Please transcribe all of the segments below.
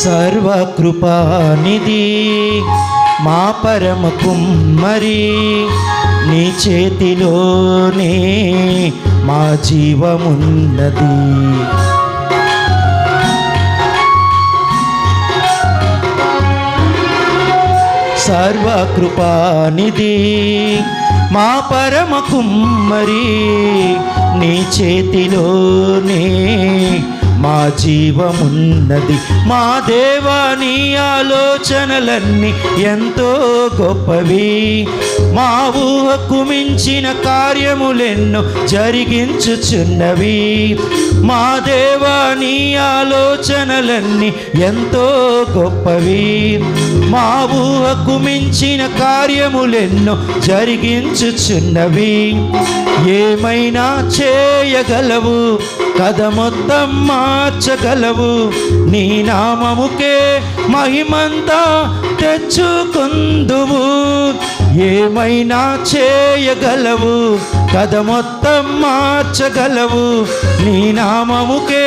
సర్వకృపానిధి మా పరమ కుమ్మరి, నీ చేతిలోనే మా జీవమున్నది. సర్వకృపానిధి మా పరమ కుమ్మరి, నీ చేతిలోనే మా జీవమున్నది. మా దేవా నీ ఆలోచనలన్నీ ఎంతో గొప్పవి, మా ఊహకు మించిన కార్యములెన్నో జరిగించుచున్నవి. మా దేవా నీ ఆలోచనలన్నీ ఎంతో గొప్పవి, మా ఊహకు మించిన కార్యములెన్నో జరిగించుచున్నవి. ఏమైనా చేయగలవు, కథ మొత్తం మార్చగలవు, నీ నామముకే మహిమంతా తెచ్చుకుందువు. ఏమైనా చేయగలవు, కథ మొత్తం మార్చగలవు, నీ నామముకే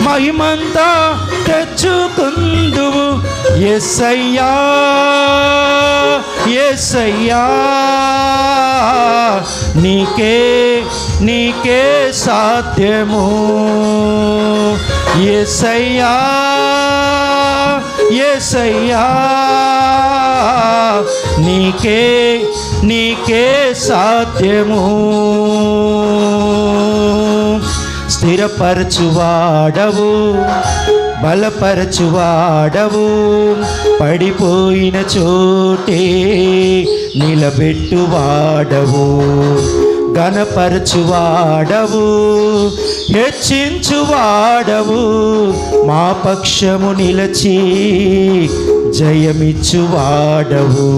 మహిమంతా తెచ్చుకుందువు. యేసయ్యా యేసయ్యా నీకే నీకే సాధ్యము. యేసయ్యా యేసయ్యా నీకే నీకే సాధ్యము. స్థిరపరచువాడవు, బలపరచువాడవు, పడిపోయిన చోటే నిలబెట్టువాడవు, ఘనపరచువాడవు, హెచ్చించువాడవు, మా పక్షము నిలచి జయమిచ్చువాడవు.